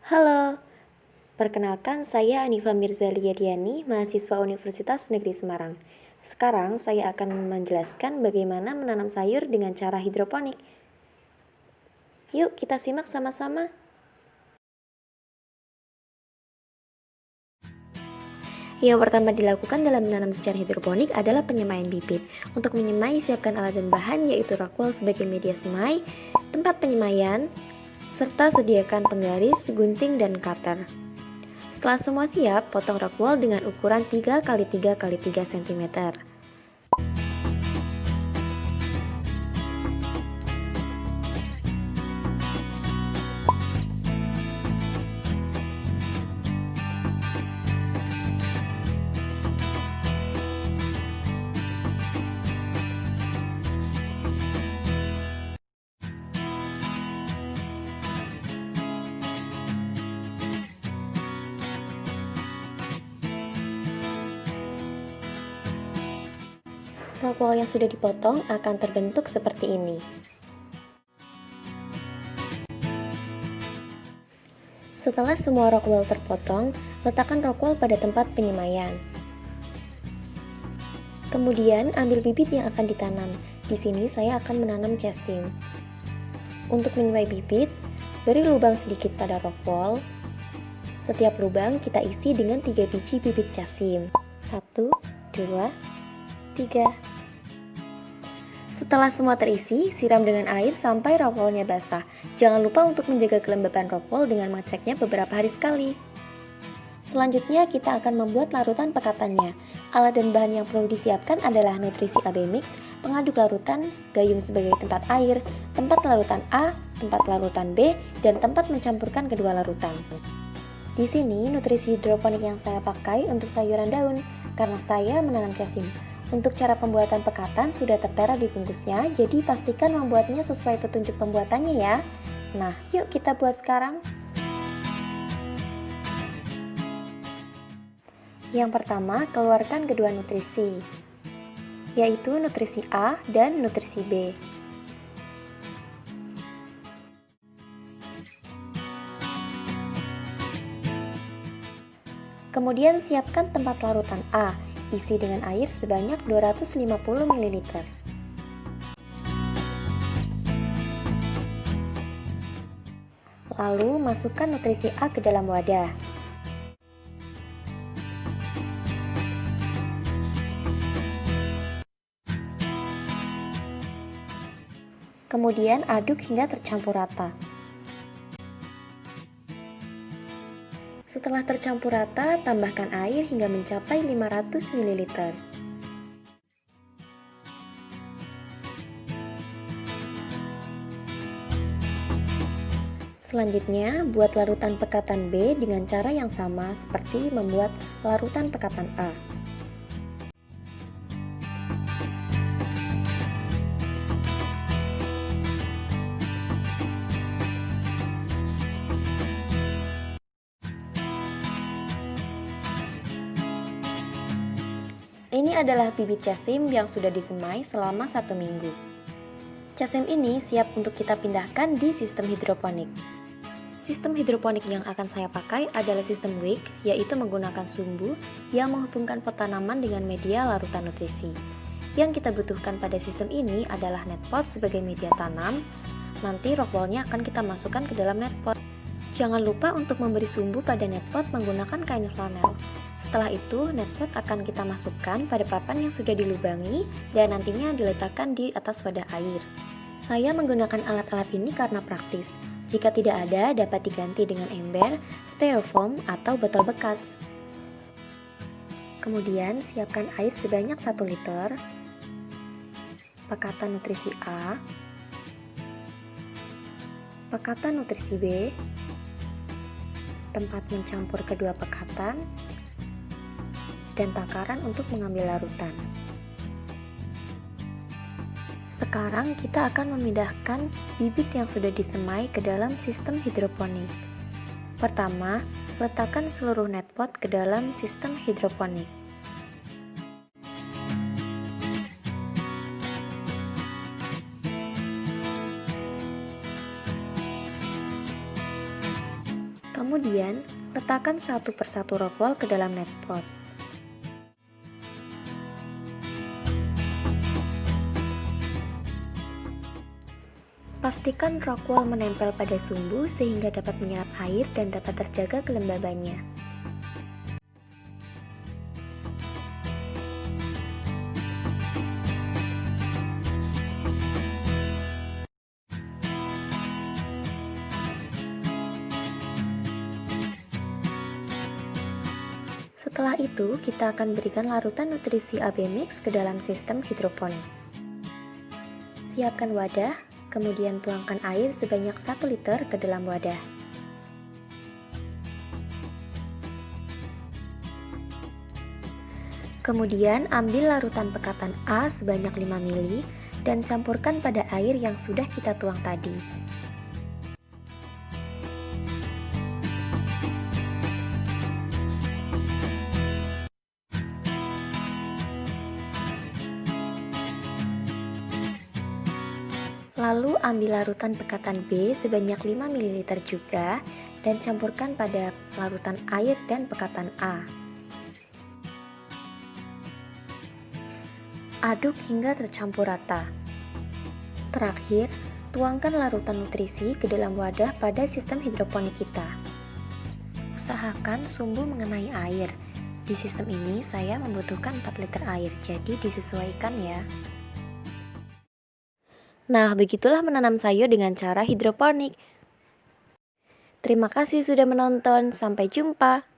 Halo, perkenalkan saya Anifa Mirzalia Diani, mahasiswa Universitas Negeri Semarang. Sekarang saya akan menjelaskan bagaimana menanam sayur dengan cara hidroponik. Yuk kita simak sama-sama. Yang pertama dilakukan dalam menanam secara hidroponik adalah penyemaian bibit. Untuk menyemai, siapkan alat dan bahan yaitu rockwool sebagai media semai, tempat penyemaian, serta sediakan penggaris, gunting, dan cutter. Setelah semua siap, potong rockwool dengan ukuran 3 x 3 x 3 cm. Rockwool yang sudah dipotong akan terbentuk seperti ini. Setelah semua rockwool terpotong, letakkan rockwool pada tempat penyemaian. Kemudian ambil bibit yang akan ditanam. Di sini saya akan menanam jasim. Untuk menyemai bibit, beri lubang sedikit pada rockwool. Setiap lubang kita isi dengan 3 biji bibit jasim. 1, 2, 3. Setelah semua terisi, siram dengan air sampai rockwoolnya basah. Jangan lupa untuk menjaga kelembapan rockwool dengan mengeceknya beberapa hari sekali. Selanjutnya kita akan membuat larutan pekatannya. Alat dan bahan yang perlu disiapkan adalah nutrisi AB mix, pengaduk larutan, gayung sebagai tempat air, tempat larutan A, tempat larutan B, dan tempat mencampurkan kedua larutan. Di sini nutrisi hidroponik yang saya pakai untuk sayuran daun, karena saya menanam jasim. Untuk cara pembuatan pekatan sudah tertera di bungkusnya, jadi pastikan membuatnya sesuai petunjuk pembuatannya ya. Nah, yuk kita buat sekarang. Yang pertama, keluarkan kedua nutrisi, yaitu nutrisi A dan nutrisi B. Kemudian siapkan tempat larutan A, isi dengan air sebanyak 250 ml. Lalu masukkan nutrisi A ke dalam wadah. Kemudian aduk hingga tercampur rata. Setelah tercampur rata, tambahkan air hingga mencapai 500 ml. Selanjutnya, buat larutan pekatan B dengan cara yang sama seperti membuat larutan pekatan A. Ini adalah bibit jasim yang sudah disemai selama 1 minggu. Jasim ini siap untuk kita pindahkan di sistem hidroponik. Sistem hidroponik yang akan saya pakai adalah sistem wick, yaitu menggunakan sumbu yang menghubungkan pot tanaman dengan media larutan nutrisi. Yang kita butuhkan pada sistem ini adalah netpot sebagai media tanam. Nanti rockwoolnya akan kita masukkan ke dalam netpot. Jangan lupa untuk memberi sumbu pada netpot menggunakan kain flanel. Setelah itu, netpot akan kita masukkan pada papan yang sudah dilubangi dan nantinya diletakkan di atas wadah air. Saya menggunakan alat-alat ini karena praktis. Jika tidak ada, dapat diganti dengan ember, styrofoam, atau botol bekas. Kemudian, siapkan air sebanyak 1 liter, pekatan nutrisi A, pekatan nutrisi B, tempat mencampur kedua pekatan, dan takaran untuk mengambil larutan. Sekarang kita akan memindahkan bibit yang sudah disemai ke dalam sistem hidroponik. Pertama, letakkan seluruh netpot ke dalam sistem hidroponik. Kemudian, letakkan satu persatu rockwool ke dalam net pot. Pastikan rockwool menempel pada sumbu sehingga dapat menyerap air dan dapat terjaga kelembabannya. Setelah itu, kita akan berikan larutan nutrisi AB Mix ke dalam sistem hidroponik. Siapkan wadah, kemudian tuangkan air sebanyak 1 liter ke dalam wadah. Kemudian ambil larutan pekatan A sebanyak 5 ml dan campurkan pada air yang sudah kita tuang tadi. Lalu ambil larutan pekatan B sebanyak 5 ml juga dan campurkan pada larutan air dan pekatan A. Aduk hingga tercampur rata. Terakhir, tuangkan larutan nutrisi ke dalam wadah pada sistem hidroponik kita. Usahakan sumbu mengenai air. Di sistem ini saya membutuhkan 4 liter air, jadi disesuaikan ya. Nah, begitulah menanam sayur dengan cara hidroponik. Terima kasih sudah menonton, sampai jumpa.